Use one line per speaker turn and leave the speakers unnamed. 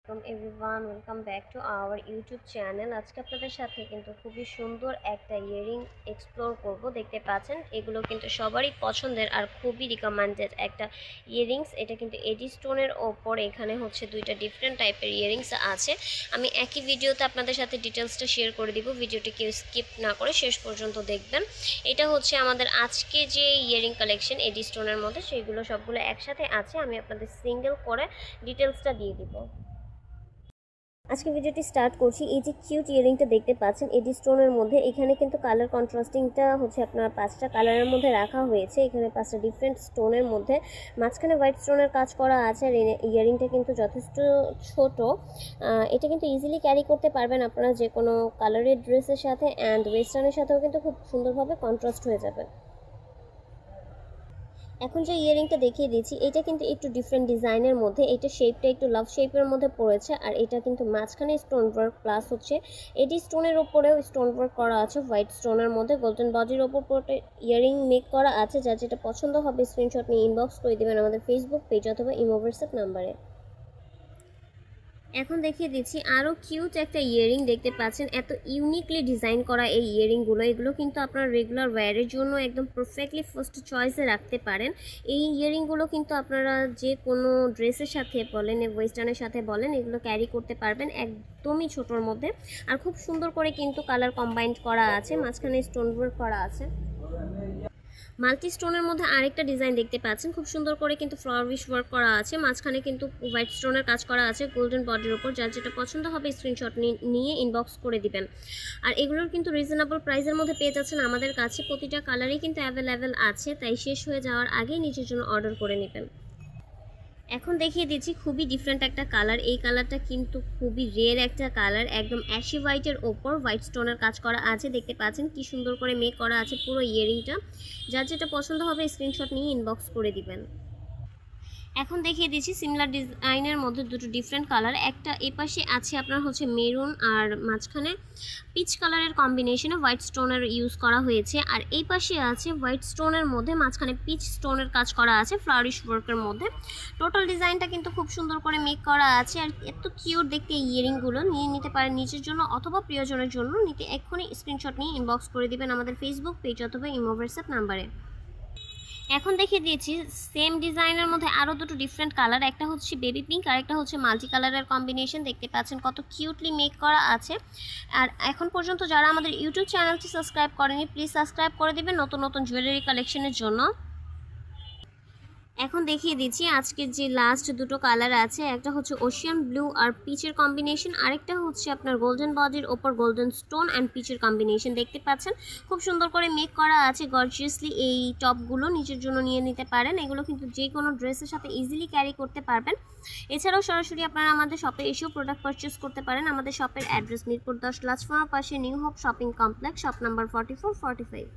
Everyone, welcome back to our YouTube channel. আজকে আপনাদের সাথে কিন্তু খুবই সুন্দর একটা ইয়ারিং এক্সপ্লোর করব। দেখতে পাচ্ছেন এগুলো কিন্তু সবারই পছন্দের আর খুবই রিকমেন্ডেড একটা ইয়ারিংস। এটা কিন্তু এডি স্টোনের ওপর এখানে হচ্ছে দুইটা ডিফারেন্ট টাইপের ইয়ারিংস আছে। আমি একই ভিডিওতে আপনাদের সাথে ডিটেলসটা শেয়ার করে দিব, ভিডিওটি কেউ স্কিপ না করে শেষ পর্যন্ত দেখবেন। এটা হচ্ছে আমাদের আজকে যে ইয়ারিং কালেকশন এডি স্টোনের মধ্যে, সেগুলো সবগুলো একসাথে আছে। আমি আপনাদের সিঙ্গেল করে ডিটেলসটা দিয়ে দিব। আজকে ভিডিওটি স্টার্ট করছি। এই যে কিউট ইয়ারিংটা দেখতে পাচ্ছেন এডি স্টোনের মধ্যে, এখানে কিন্তু কালার কন্ট্রাস্টিংটা হচ্ছে আপনার 5টা কালারের মধ্যে রাখা হয়েছে। এখানে 5টা ডিফারেন্ট স্টোনের মধ্যে মাঝখানে হোয়াইট স্টোনের কাজ করা আছে। আর ইয়ারিংটা কিন্তু যথেষ্ট ছোট। এটা কিন্তু ইজিলি ক্যারি করতে পারবেন আপনারা যে কোনো কালারের ড্রেসের সাথে, অ্যান্ড ওয়েস্টার্নের সাথেও কিন্তু খুব সুন্দরভাবে কন্ট্রাস্ট হয়ে যাবে। এখন যে ইয়ারিংটা দেখিয়ে দিচ্ছি, এটা কিন্তু একটু ডিফারেন্ট ডিজাইনের মধ্যে। এটা শেপটা একটু লাভ শেপের মধ্যে পড়েছে, আর এটা কিন্তু মাঝখানে স্টোন ওয়ার্ক প্লাস হচ্ছে এডি স্টোনের ওপরেও স্টোন ওয়ার্ক করা আছে হোয়াইট স্টোনের মধ্যে। গোল্ডেন বডির ওপর ইয়ারিং মেক করা আছে। যার যেটা পছন্দ হবে স্ক্রিনশট নিয়ে ইনবক্স করে দেবেন আমাদের ফেসবুক পেজ অথবা ইমো হোয়াটসঅ্যাপ নাম্বারে। এখন দেখিয়ে দিচ্ছি আরও কিউট একটা ইয়ারিং। দেখতে পাচ্ছেন এত ইউনিকলি ডিজাইন করা এই ইয়ারিংগুলো। এগুলো কিন্তু আপনার রেগুলার ওয়্যারের জন্য একদম পারফেক্টলি ফার্স্ট চয়েসে রাখতে পারেন। এই ইয়ারিংগুলো কিন্তু আপনারা যে কোনো ড্রেসের সাথে বলেন, ওয়েস্টার্নের সাথে বলেন, এগুলো ক্যারি করতে পারবেন একদমই ছোটোর মধ্যে। আর খুব সুন্দর করে কিন্তু কালার কম্বাইন্ড করা আছে, মাঝখানে স্টোন ওয়ার্ক করা আছে। মাল্টি স্টোনের মধ্যে আরেকটা ডিজাইন দেখতে পাচ্ছেন, খুব সুন্দর করে কিন্তু ফ্লাওয়ারিশ ওয়ার্ক করা আছে। মাঝখানে কিন্তু হোয়াইট স্টোনের কাজ করা আছে গোল্ডেন বডির ওপর। যার যেটা পছন্দ হবে স্ক্রিনশট নিয়ে ইনবক্স করে দিবেন। আর এগুলোর কিন্তু রিজনেবল প্রাইসের মধ্যে পেয়ে যাচ্ছেন আমাদের কাছে। প্রতিটা কালারই কিন্তু অ্যাভেলেবেল আছে, তাই শেষ হয়ে যাওয়ার আগেই নিজের জন্য অর্ডার করে নেবেন। এখন দেখিয়ে দিচ্ছি খুবই ডিফারেন্ট একটা কালার। এই কালারটা কিন্তু খুবই রেয়ার একটা কালার, একদম অ্যাশি হোয়াইটের ওপর হোয়াইট স্টোনের কাজ করা আছে। দেখতে পাচ্ছেন কি সুন্দর করে মেক করা আছে পুরো ইয়ারিংটা। যার যেটা পছন্দ হবে স্ক্রিনশট নিয়ে ইনবক্স করে দিবেন। এখন দেখিয়ে দিচ্ছি সিমিলার ডিজাইনের মধ্যে দুটো ডিফারেন্ট কালার। একটা এপাশে আছে আপনার হচ্ছে মেরুন, আর মাঝখানে পিচ কালারের কম্বিনেশনে হোয়াইট স্টোনের ইউজ করা হয়েছে। আর এই পাশে আছে হোয়াইট স্টোনের মধ্যে মাঝখানে পিচ স্টোনের কাজ করা আছে ফ্লাওয়ারিশ ওয়ার্কের মধ্যে। টোটাল ডিজাইনটা কিন্তু খুব সুন্দর করে মেক করা আছে। আর এত কিউট দেখতে এই ইয়ারিংগুলো নিয়ে নিতে পারেন নিজের জন্য অথবা প্রিয়জনের জন্য। নিতে এক্ষুনি স্ক্রিনশট নিয়ে ইনবক্স করে দিবেন আমাদের ফেসবুক পেজ অথবা ইমো হোয়াটসঅ্যাপ নাম্বারে। এখন দেখিয়ে দিয়েছি সেম ডিজাইনের মধ্যে আরও দুটো ডিফারেন্ট কালার। একটা হচ্ছে বেবি পিঙ্ক আর একটা হচ্ছে মাল্টি কালারের কম্বিনেশন। দেখতে পাচ্ছেন কত কিউটলি মেক করা আছে। আর এখন পর্যন্ত যারা আমাদের ইউটিউব চ্যানেলটি সাবস্ক্রাইব করেনি, প্লিজ সাবস্ক্রাইব করে দেবেন নতুন নতুন জুয়েলারি কালেকশনের জন্য। এখন দেখিয়ে দিচ্ছি আজকের যে লাস্ট দুটো কালার আছে, একটা হচ্ছে ওশিয়ান ব্লু আর পিচের কম্বিনেশন, আরেকটা হচ্ছে আপনার গোল্ডেন বডির ওপর গোল্ডেন স্টোন অ্যান্ড পিচের কম্বিনেশন। দেখতে পাচ্ছেন খুব সুন্দর করে মেক করা আছে গর্জিয়াসলি। এই টপগুলো নিজের জন্য নিয়ে নিতে পারেন। এগুলো কিন্তু যে কোনো ড্রেসের সাথে ইজিলি ক্যারি করতে পারবেন। এছাড়াও সরাসরি আপনারা আমাদের শপে এসেও প্রোডাক্ট পারচেস করতে পারেন। আমাদের শপের অ্যাড্রেস মিরপুর 10 প্ল্যাটফর্মের পাশে new hope shopping complex, shop number 44-45।